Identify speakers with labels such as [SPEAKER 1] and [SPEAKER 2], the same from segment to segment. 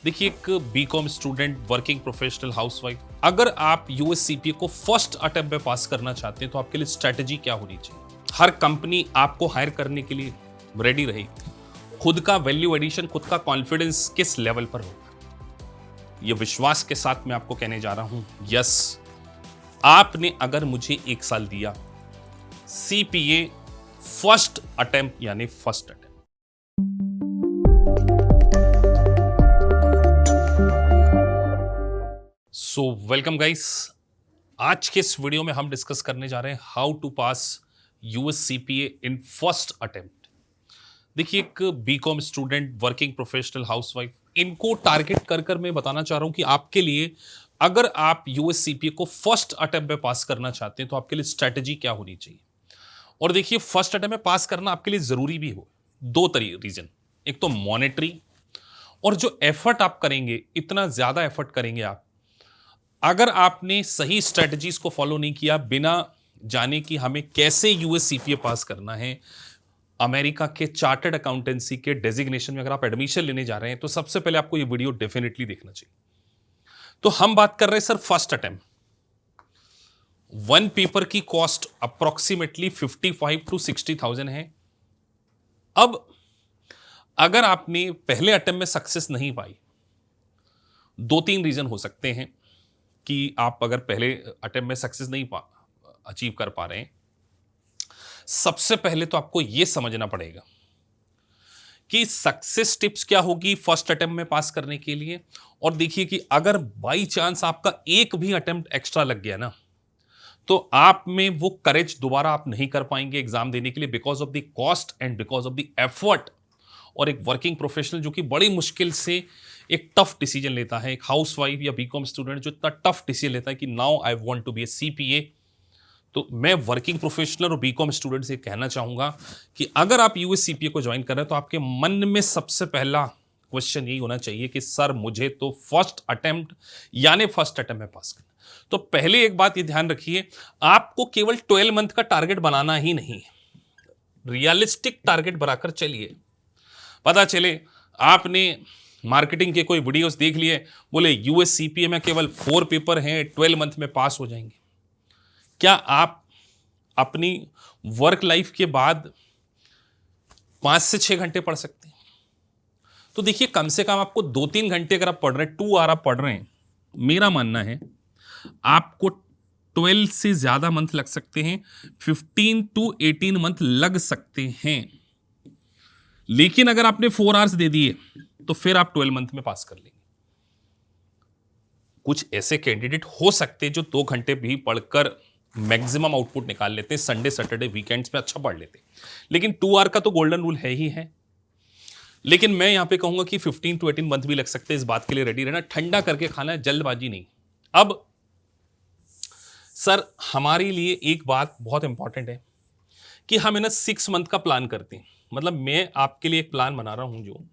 [SPEAKER 1] देखिए, एक BCom student, working professional, housewife, अगर आप यूएससीपीए को फर्स्ट अटेम्प्ट में पास करना चाहते हैं तो आपके लिए स्ट्रेटजी क्या होनी चाहिए। हर कंपनी आपको हायर करने के लिए रेडी रहेगी। खुद का वैल्यू एडिशन, खुद का कॉन्फिडेंस किस लेवल पर होगा, ये विश्वास के साथ मैं आपको कहने जा रहा हूं, यस, आपने अगर मुझे 1 साल दिया, सीपीए फर्स्ट अटेम्प्ट यानी first attempt. So welcome guys, आज के इस वीडियो में हम डिस्कस करने जा रहे हैं how to pass US CPA in first attempt. देखिए, एक BCom student, working professional, housewife, इनको टारगेट कर कर मैं बताना चाह रहा हूं कि आपके लिए अगर आप यूएस सीपीए को फर्स्ट अटेम्प्ट में पास करना चाहते हैं तो आपके लिए स्ट्रेटजी क्या होनी चाहिए। और देखिए, फर्स्ट अटेम्प्ट में पास करना आपके लिए जरूरी भी हो, दो रीजन। एक तो मॉनेटरी, और जो एफर्ट आप करेंगे, इतना ज्यादा एफर्ट करेंगे आप, अगर आपने सही स्ट्रेटजीज को फॉलो नहीं किया, बिना जाने कि हमें कैसे यूएस सीपीए पास करना है, अमेरिका के चार्टर्ड अकाउंटेंसी के डेजिग्नेशन में अगर आप एडमिशन लेने जा रहे हैं, तो सबसे पहले आपको ये वीडियो डेफिनेटली देखना चाहिए। तो हम बात कर रहे हैं सर फर्स्ट अटेम्प्ट। 1 पेपर की कॉस्ट अप्रोक्सीमेटली 55 to 60,000 है। अब अगर आपने पहले अटेम्प्ट में सक्सेस नहीं पाई, 2-3 रीजन हो सकते हैं कि आप अगर पहले अटेम्प्ट में सक्सेस नहीं अचीव कर पा रहे हैं। सबसे पहले तो आपको यह समझना पड़ेगा कि सक्सेस टिप्स क्या होगी फर्स्ट अटेम्प्ट में पास करने के लिए। और देखिए कि अगर बाई चांस आपका एक भी अटेम्प्ट एक्स्ट्रा लग गया ना, तो आप में वो करेज दोबारा आप नहीं कर पाएंगे एग्जाम देने के लिए, because of the cost and because of the effort. और एक वर्किंग प्रोफेशनल जो कि बड़ी मुश्किल से एक टफ डिसीजन लेता है, एक हाउसवाइफ या बीकॉम स्टूडेंट जो इतना टफ डिसीजन लेता है कि now I want to be a CPA, तो मैं वर्किंग प्रोफेशनल और बीकॉम स्टूडेंट से कहना चाहूंगा कि अगर आप यूएस सीपीए को ज्वाइन कर रहे हैं तो आपके मन में सबसे पहला क्वेश्चन यही होना चाहिए कि सर मुझे तो फर्स्ट अटेम्प्ट यानी फर्स्ट अटेम्प्ट में पास करना। तो पहले एक बात ये ध्यान रखिए, आपको केवल 12 मंथ का टारगेट बनाना ही नहीं, रियलिस्टिक टारगेट बनाकर चलिए। पता चले आपने मार्केटिंग के कोई वीडियोस देख लिए, बोले यूएस सीपीए में केवल 4 पेपर हैं, 12 मंथ में पास हो जाएंगे। क्या आप अपनी वर्क लाइफ के बाद 5 से 6 घंटे पढ़ सकते हैं? तो देखिए, कम से कम आपको 2-3 घंटे अगर आप पढ़ रहे हैं, 2 आवर आप पढ़ रहे हैं, मेरा मानना है आपको 12 से ज्यादा मंथ लग सकते हैं, 15 to 18 मंथ लग सकते हैं। लेकिन अगर आपने 4 आवर्स दे दिए तो फिर आप 12 मंथ में पास कर लेंगे। कुछ ऐसे कैंडिडेट हो सकते हैं जो 2 घंटे भी पढ़कर मैक्सिमम आउटपुट निकाल लेते हैं, संडे सैटरडे वीकेंड्स में अच्छा पढ़ लेते हैं। लेकिन 2 आवर का तो गोल्डन रूल है ही है। लेकिन मैं यहां पे कहूंगा कि 15 to 18 मंथ भी लग सकते हैं। इस बात के लिए रेडी रहना, ठंडा करके खाना है, जल्दबाजी नहीं। अब सर हमारे लिए एक बात बहुत इंपॉर्टेंट है कि हम ना 6 मंथ का प्लान करते हैं। मतलब मैं आपके लिए एक प्लान बना रहा हूं, जो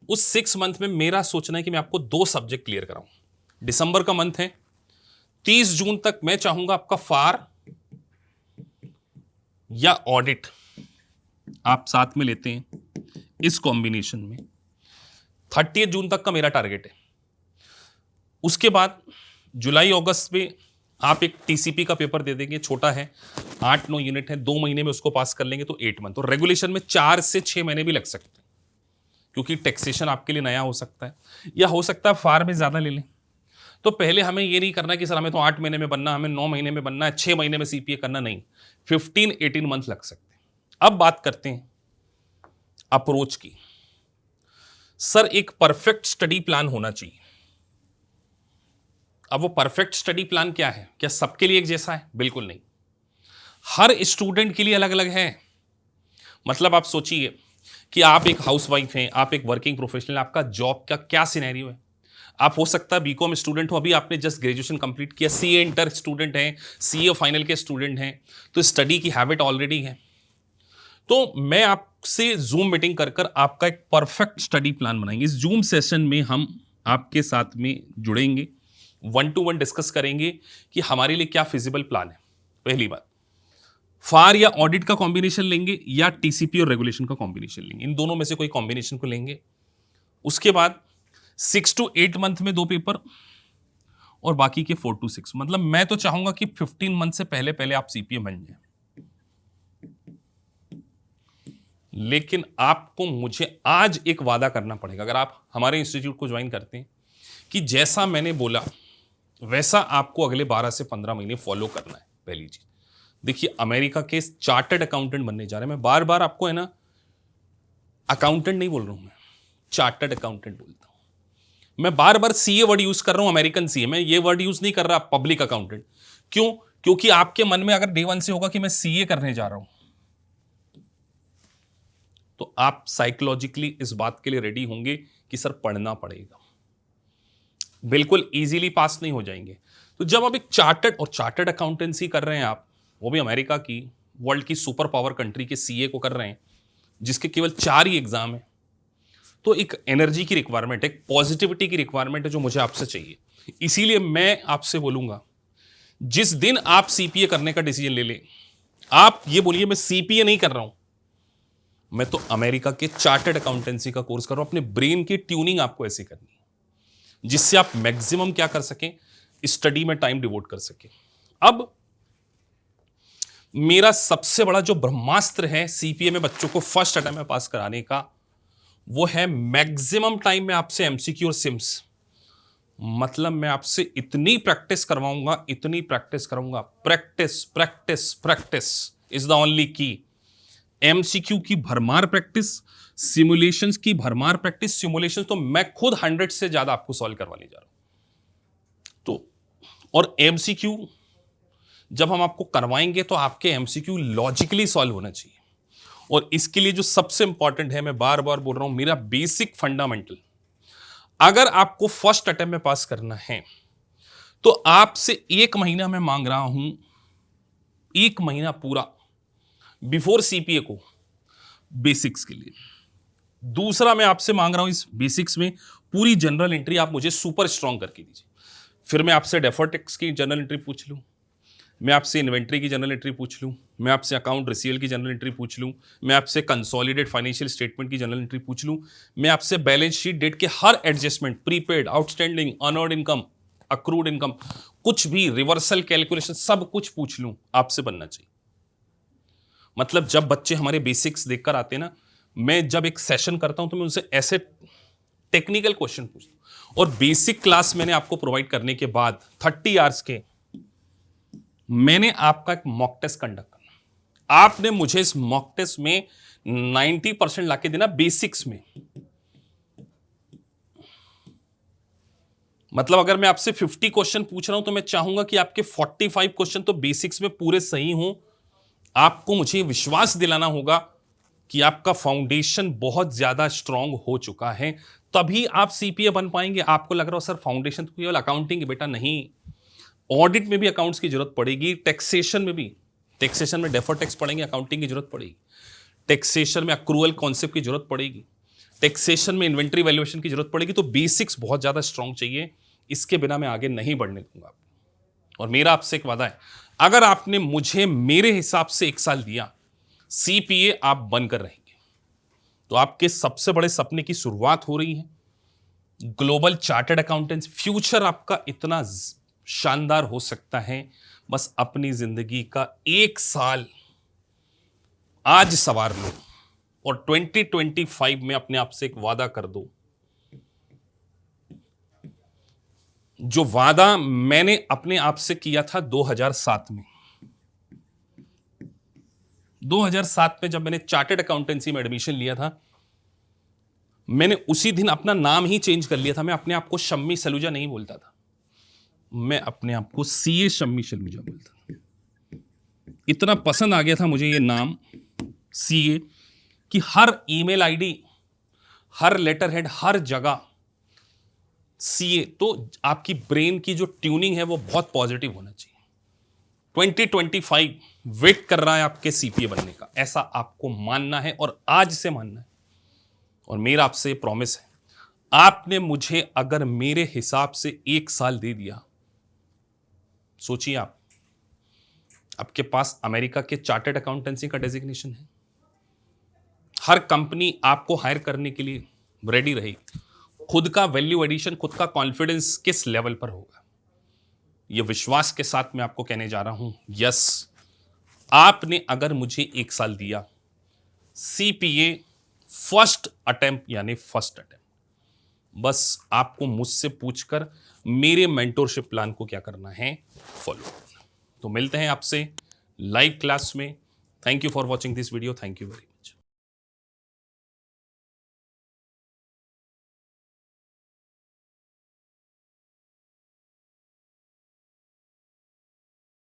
[SPEAKER 1] उस 6 मंथ में मेरा सोचना है कि मैं आपको 2 सब्जेक्ट क्लियर कराऊं। दिसंबर का मंथ है, 30 जून तक मैं चाहूंगा आपका फार या ऑडिट आप साथ में लेते हैं इस कॉम्बिनेशन में। 30 जून तक का मेरा टारगेट है। उसके बाद जुलाई अगस्त में आप एक टीसीपी का पेपर दे देंगे, छोटा है, 8-9 यूनिट है, 2 महीने में उसको पास कर लेंगे तो 8 मंथ। और रेगुलेशन में 4 से 6 महीने भी लग सकते हैं, क्योंकि टैक्सेशन आपके लिए नया हो सकता है, या हो सकता है फार में ज्यादा ले लें। तो पहले हमें ये नहीं करना कि सर हमें तो 8 महीने में बनना, हमें 9 महीने में बनना है, 6 महीने में सीपीए करना, नहीं, 15-18 मंथ लग सकते हैं। अब बात करते हैं अप्रोच की। सर एक परफेक्ट स्टडी प्लान होना चाहिए। अब वो परफेक्ट स्टडी प्लान क्या है? क्या सबके लिए एक जैसा है? बिल्कुल नहीं, हर स्टूडेंट के लिए अलग अलग है। मतलब आप सोचिए कि आप एक हाउसवाइफ हैं, आप एक वर्किंग प्रोफेशनल, आपका जॉब का क्या सिनेरियो है। आप हो सकता है बीकॉम स्टूडेंट हो, अभी आपने जस्ट ग्रेजुएशन कंप्लीट किया, सीए इंटर स्टूडेंट हैं, सीए फाइनल के स्टूडेंट हैं, तो स्टडी की हैबिट ऑलरेडी है। तो मैं आपसे जूम मीटिंग कर कर आपका एक परफेक्ट स्टडी प्लान बनाएंगे। इस जूम सेशन में हम आपके साथ में जुड़ेंगे, 1-to-1 डिस्कस करेंगे कि हमारे लिए क्या फिजिबल प्लान है। पहली बात, फार या ऑडिट का कॉम्बिनेशन लेंगे या टीसीपी और रेगुलेशन का कॉम्बिनेशन लेंगे, इन दोनों में से कोई कॉम्बिनेशन को लेंगे। उसके बाद 6 to 8 मंथ में 2 पेपर और बाकी के 4 to 6। मतलब मैं तो चाहूंगा कि 15 मंथ से पहले पहले आप सीपीए बन जाए। लेकिन आपको मुझे आज एक वादा करना पड़ेगा, अगर आप हमारे इंस्टीट्यूट को ज्वाइन करते हैं, कि जैसा मैंने बोला वैसा आपको अगले 12 से 15 महीने फॉलो करना है। पहली चीज देखिए, अमेरिका के चार्टर्ड अकाउंटेंट बनने जा रहे हैं। मैं बार बार आपको है ना अकाउंटेंट नहीं बोल रहा हूं, मैं चार्टर्ड अकाउंटेंट बोलता हूं। मैं बार बार सीए वर्ड यूज कर रहा हूं, अमेरिकन सीए। मैं ये वर्ड यूज नहीं कर रहा पब्लिक अकाउंटेंट। क्यों? क्योंकि आपके मन में अगर डे वन से होगा कि मैं सीए करने जा रहा हूं, तो आप साइकोलॉजिकली इस बात के लिए रेडी होंगे कि सर पढ़ना पड़ेगा, बिल्कुल इजीली पास नहीं हो जाएंगे। तो जब आप एक चार्टर्ड अकाउंटेंसी कर रहे हैं, आप वो भी अमेरिका की, वर्ल्ड की सुपर पावर कंट्री के सीए को कर रहे हैं, जिसके केवल 4 ही एग्जाम है, तो एक एनर्जी की रिक्वायरमेंट, एक पॉजिटिविटी की रिक्वायरमेंट है जो मुझे आपसे चाहिए। इसीलिए मैं आपसे बोलूंगा, जिस दिन आप सीपीए करने का डिसीजन ले लें, आप ये बोलिए मैं सीपीए नहीं कर रहा हूं, मैं तो अमेरिका के चार्टर्ड अकाउंटेंसी का कोर्स कर रहा हूं। अपने ब्रेन की ट्यूनिंग आपको ऐसी करनी है जिससे आप मैक्सिमम क्या कर सकें, स्टडी में टाइम डिवोट कर सकें। अब मेरा सबसे बड़ा जो ब्रह्मास्त्र है सीपीए में बच्चों को फर्स्ट अटेम्प्ट में पास कराने का, वो है मैक्सिमम टाइम में आपसे एमसीक्यू और सिम्स। मतलब मैं आपसे इतनी प्रैक्टिस करवाऊंगा, इतनी प्रैक्टिस कराऊंगा। Practice practice practice is the only की। एमसीक्यू की भरमार प्रैक्टिस, सिमुलेशंस की भरमार प्रैक्टिस। सिमुलेशंस तो मैं खुद 100 से ज्यादा आपको सॉल्व करवाने जा रहा हूं। तो और एमसीक्यू जब हम आपको करवाएंगे तो आपके एमसीक्यू लॉजिकली सॉल्व होना चाहिए। और इसके लिए जो सबसे इंपॉर्टेंट है, मैं बार बार बोल रहा हूं, मेरा बेसिक फंडामेंटल, अगर आपको फर्स्ट अटेम्प्ट में पास करना है तो आपसे 1 महीना मैं मांग रहा हूं, 1 महीना पूरा बिफोर सीपीए को, बेसिक्स के लिए। दूसरा मैं आपसे मांग रहा हूं, इस बेसिक्स में पूरी जनरल एंट्री आप मुझे सुपर स्ट्रांग करके दीजिए। फिर मैं आपसे डेफर्ड टैक्स की जनरल एंट्री पूछ लूं, मैं आपसे इन्वेंट्री की जनरल एंट्री पूछ लूं, मैं आपसे अकाउंट रिसीवल की जनरल एंट्री पूछ लूं, मैं आपसे कंसोलिडेट फाइनेंशियल स्टेटमेंट की जनरल एंट्री पूछ लूं, मैं आपसे बैलेंस शीट डेट के हर adjustment, prepaid, outstanding, unearned income, accrued income, कुछ भी रिवर्सल कैलकुलेशन, सब कुछ पूछ लूं, आपसे बनना चाहिए। मतलब जब बच्चे हमारे बेसिक्स देखकर आते हैं ना, मैं जब एक सेशन करता हूं तो मैं उनसे ऐसे टेक्निकल क्वेश्चन पूछता हूं। और बेसिक क्लास मैंने आपको प्रोवाइड करने के बाद 30 आवर्स के मैंने आपका एक मॉक टेस्ट कंडक्ट करना। आपने मुझे इस मॉक टेस्ट में 90% लाके देना बेसिक्स में। मतलब अगर मैं आपसे 50 क्वेश्चन पूछ रहा हूं तो मैं चाहूंगा कि आपके 45 क्वेश्चन तो बेसिक्स में पूरे सही हों। आपको मुझे विश्वास दिलाना होगा कि आपका फाउंडेशन बहुत ज्यादा स्ट्रांग हो चुका है, तभी आप सीपीए बन पाएंगे। आपको लग रहा हो सर फाउंडेशन तो केवल अकाउंटिंग है, बेटा नहीं, ऑडिट में भी अकाउंट्स की जरूरत पड़ेगी, टैक्सेशन में भी, टैक्सेशन में डेफर्ड टैक्स पढ़ेंगे, अकाउंटिंग की जरूरत पड़ेगी, टैक्सेशन में अक्रूवल कॉन्सेप्ट की जरूरत पड़ेगी, टैक्सेशन में इन्वेंट्री वैल्यूएशन की जरूरत पड़ेगी। तो बेसिक्स बहुत ज्यादा स्ट्रांग चाहिए, इसके बिना मैं आगे नहीं बढ़ने दूंगा। और मेरा आपसे एक वादा है, अगर आपने मुझे मेरे हिसाब से 1 साल दिया, सीपीए आप बनकर रहेंगे, तो आपके सबसे बड़े सपने की शुरुआत हो रही है। ग्लोबल चार्टर्ड अकाउंटेंट्स, फ्यूचर आपका इतना शानदार हो सकता है। बस अपनी जिंदगी का 1 साल आज सवार लो और 2025 में अपने आप से एक वादा कर दो, जो वादा मैंने अपने आप से किया था 2007 में। 2007 में जब मैंने चार्टर्ड अकाउंटेंसी में एडमिशन लिया था, मैंने उसी दिन अपना नाम ही चेंज कर लिया था। मैं अपने आप को शम्मी सलूजा नहीं बोलता था, मैं अपने आप को सीए शम्मी सलूजा बोलता था। इतना पसंद आ गया था मुझे ये नाम सीए कि हर ईमेल आईडी, हर लेटर हेड, हर जगह सीए। तो आपकी ब्रेन की जो ट्यूनिंग है वो बहुत पॉजिटिव होना चाहिए। 2025 वेट कर रहा है आपके सीपीए बनने का, ऐसा आपको मानना है और आज से मानना है। और मेरा आपसे प्रॉमिस है, आपने मुझे अगर मेरे हिसाब से 1 साल दे दिया, सोचिए आप, आपके पास अमेरिका के चार्टर्ड अकाउंटेंसी का डेजिग्नेशन है, हर कंपनी आपको हायर करने के लिए रेडी रहेगी, खुद का वैल्यू एडिशन, खुद का कॉन्फिडेंस किस लेवल पर होगा, ये विश्वास के साथ मैं आपको कहने जा रहा हूं यस, आपने अगर मुझे 1 साल दिया, सीपीए फर्स्ट अटेम्प्ट यानी फर्स्ट अटेम्प्ट, बस आपको मुझसे पूछकर मेरे मेंटोरशिप प्लान को क्या करना है, फॉलो करना। तो मिलते हैं आपसे लाइव क्लास में। Thank you for watching this video, thank you very much.